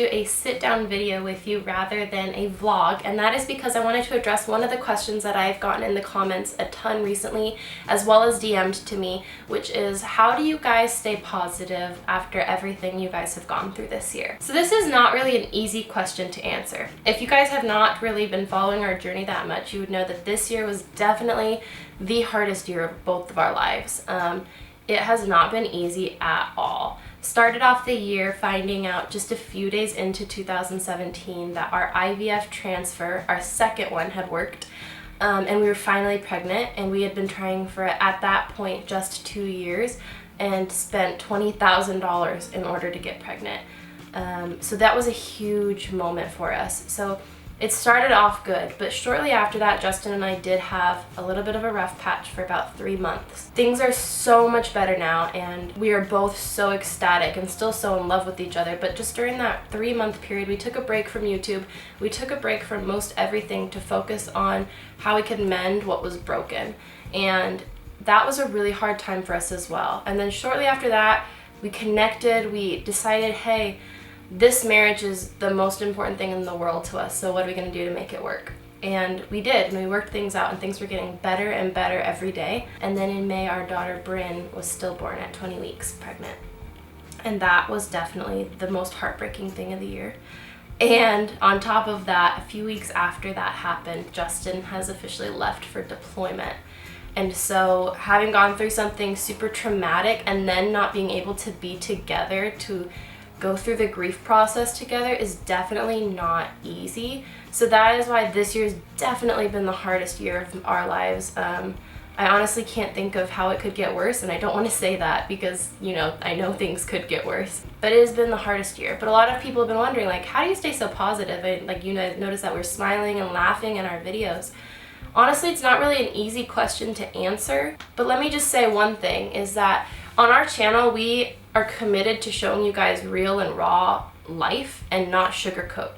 do a sit-down video with you rather than a vlog, and that is because I wanted to address one of the questions that I've gotten in the comments a ton recently, as well as DM'd to me, which is, how do you guys stay positive after everything you guys have gone through this year? So this is not really an easy question to answer. If you guys have not really been following our journey that much, you would know that this year was definitely the hardest year of both of our lives. It has not been easy at all. Started off the year finding out just a few days into 2017 that our IVF transfer, our second one, had worked, and we were finally pregnant, and we had been trying for, at that point, just 2 years and spent $20,000 in order to get pregnant. So that was a huge moment for us. So it started off good, but shortly after that, Justin and I did have a little bit of a rough patch for about 3 months. Things are so much better now, and we are both so ecstatic and still so in love with each other. But just during that 3-month period, we took a break from YouTube. We took a break from most everything to focus on how we could mend what was broken. And that was a really hard time for us as well. And then shortly after that, we connected. We decided, hey, this marriage is the most important thing in the world to us, so what are we going to do to make it work? And we did, and we worked things out, and things were getting better and better every day. And then in May, our daughter Brynn was stillborn at 20 weeks pregnant. And that was definitely the most heartbreaking thing of the year. And on top of that, a few weeks after that happened, Justin has officially left for deployment. And so having gone through something super traumatic and then not being able to be together to go through the grief process together is definitely not easy. So that is why this year's definitely been the hardest year of our lives. I honestly can't think of how it could get worse, and I don't want to say that because, you know, I know things could get worse. But it has been the hardest year. But a lot of people have been wondering, like, how do you stay so positive? And, like, you know, notice that we're smiling and laughing in our videos. Honestly, it's not really an easy question to answer. But let me just say one thing, is that on our channel, we are committed to showing you guys real and raw life and not sugarcoat.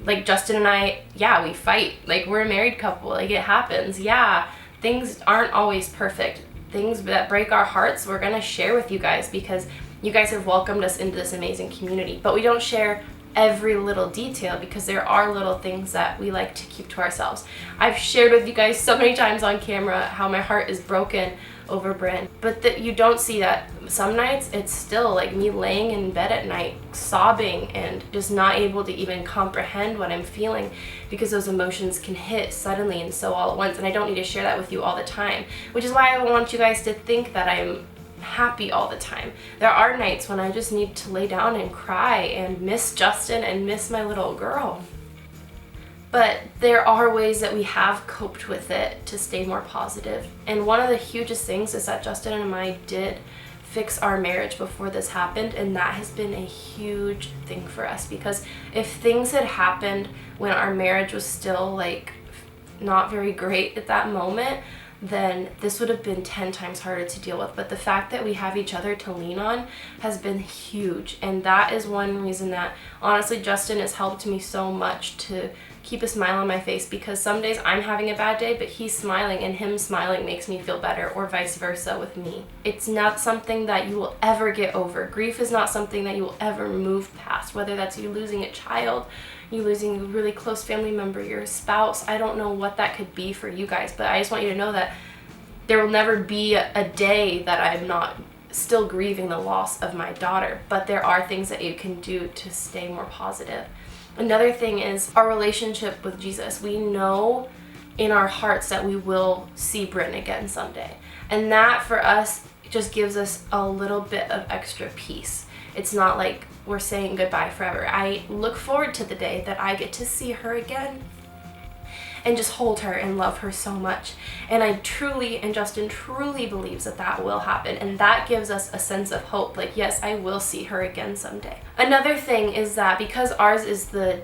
Like Justin and I, yeah, we fight. Like, we're a married couple. Like, it happens. Yeah, things aren't always perfect. Things that break our hearts, we're gonna share with you guys because you guys have welcomed us into this amazing community. But we don't share every little detail because there are little things that we like to keep to ourselves. I've shared with you guys so many times on camera how my heart is broken over Brynn, but that you don't see that. Some nights it's still like me laying in bed at night sobbing and just not able to even comprehend what I'm feeling because those emotions can hit suddenly and so all at once, and I don't need to share that with you all the time, which is why I want you guys to think that I'm happy all the time. There are nights when I just need to lay down and cry and miss Justin and miss my little girl. But there are ways that we have coped with it to stay more positive. And one of the hugest things is that Justin and I did fix our marriage before this happened, and that has been a huge thing for us, because if things had happened when our marriage was still like not very great at that moment, then this would have been 10 times harder to deal with. But the fact that we have each other to lean on has been huge, and that is one reason that honestly Justin has helped me so much to keep a smile on my face, because some days I'm having a bad day but he's smiling, and him smiling makes me feel better, or vice versa with me. It's not something that you will ever get over. Grief is not something that you will ever move past, whether that's you losing a child, you losing a really close family member, your spouse. I don't know what that could be for you guys, but I just want you to know that there will never be a day that I'm not still grieving the loss of my daughter, but there are things that you can do to stay more positive. Another thing is our relationship with Jesus. We know in our hearts that we will see Brynn again someday, and that for us just gives us a little bit of extra peace. It's not like we're saying goodbye forever. I look forward to the day that I get to see her again and just hold her and love her so much. And I truly, and Justin truly believes that that will happen, and that gives us a sense of hope, like, yes, I will see her again someday. Another thing is that because ours is the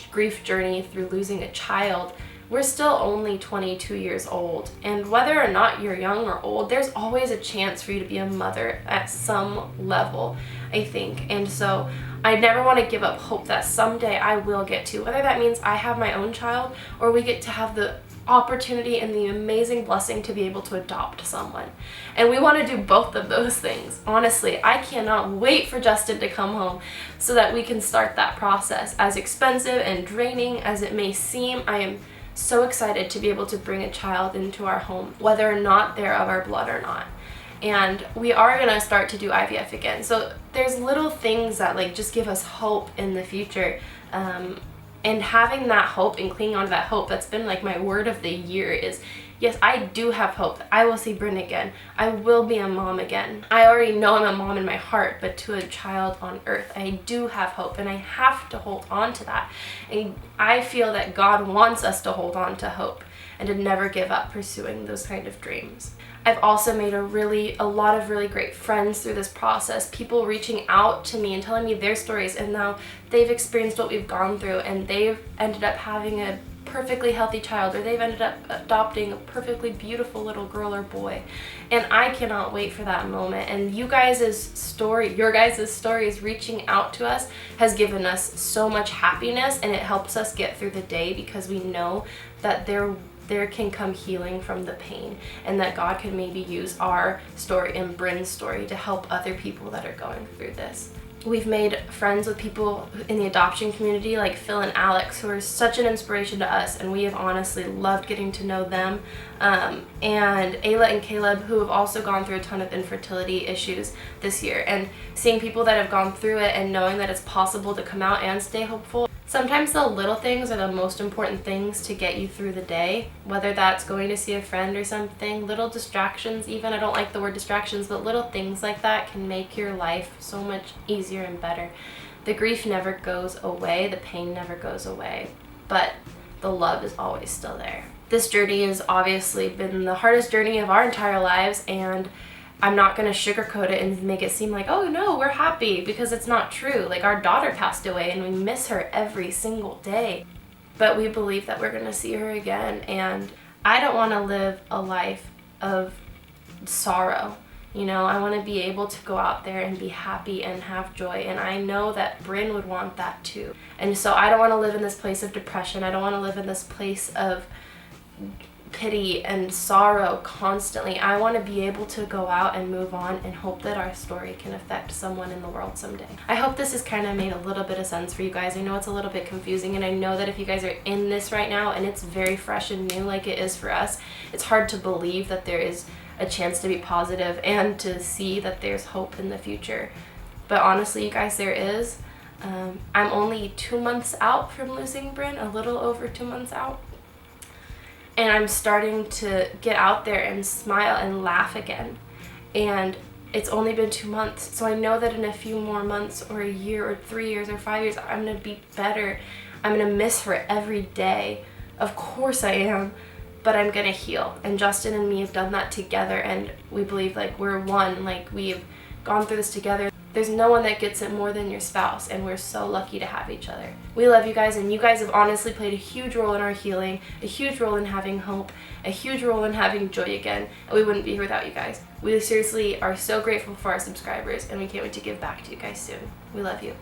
grief journey through losing a child, we're still only 22 years old, and whether or not you're young or old, there's always a chance for you to be a mother at some level, I think. And so I never want to give up hope that someday I will get to, whether that means I have my own child or we get to have the opportunity and the amazing blessing to be able to adopt someone. And we want to do both of those things. Honestly, I cannot wait for Justin to come home so that we can start that process. As expensive and draining as it may seem, I am so excited to be able to bring a child into our home, whether or not they're of our blood or not. And we are going to start to do IVF again. So there's little things that like just give us hope in the future. And having that hope and clinging on to that hope, that's been like my word of the year is, yes, I do have hope. I will see Brynn again. I will be a mom again. I already know I'm a mom in my heart, but to a child on earth, I do have hope, and I have to hold on to that. And I feel that God wants us to hold on to hope and to never give up pursuing those kind of dreams. I've also made a lot of really great friends through this process, people reaching out to me and telling me their stories, and now they've experienced what we've gone through and they've ended up having a perfectly healthy child, or they've ended up adopting a perfectly beautiful little girl or boy. And I cannot wait for that moment. And your guys' stories reaching out to us has given us so much happiness, and it helps us get through the day because we know that there can come healing from the pain, and that God can maybe use our story and Brynn's story to help other people that are going through this. We've made friends with people in the adoption community like Phil and Alex, who are such an inspiration to us, and we have honestly loved getting to know them. And Ayla and Caleb, who have also gone through a ton of infertility issues this year, and seeing people that have gone through it and knowing that it's possible to come out and stay hopeful. Sometimes the little things are the most important things to get you through the day, whether that's going to see a friend or something, little distractions even. I don't like the word distractions, but little things like that can make your life so much easier and better. The grief never goes away, the pain never goes away, but the love is always still there. This journey has obviously been the hardest journey of our entire lives, and I'm not going to sugarcoat it and make it seem like, oh no, we're happy, because it's not true. Like, our daughter passed away and we miss her every single day. But we believe that we're going to see her again, and I don't want to live a life of sorrow. You know, I want to be able to go out there and be happy and have joy, and I know that Brynn would want that too. And so I don't want to live in this place of depression. I don't want to live in this place of pity and sorrow constantly. I want to be able to go out and move on and hope that our story can affect someone in the world someday. I hope this has kind of made a little bit of sense for you guys. I know it's a little bit confusing, and I know that if you guys are in this right now and it's very fresh and new like it is for us, it's hard to believe that there is a chance to be positive and to see that there's hope in the future. But honestly, you guys, there is. I'm only 2 months out from losing Brynn, a little over 2 months out. And I'm starting to get out there and smile and laugh again. And it's only been 2 months. So I know that in a few more months, or a year or 3 years or 5 years, I'm going to be better. I'm going to miss her every day. Of course I am. But I'm going to heal. And Justin and me have done that together. And we believe like we're one. Like, we've gone through this together. There's no one that gets it more than your spouse, and we're so lucky to have each other. We love you guys, and you guys have honestly played a huge role in our healing, a huge role in having hope, a huge role in having joy again, and we wouldn't be here without you guys. We seriously are so grateful for our subscribers, and we can't wait to give back to you guys soon. We love you.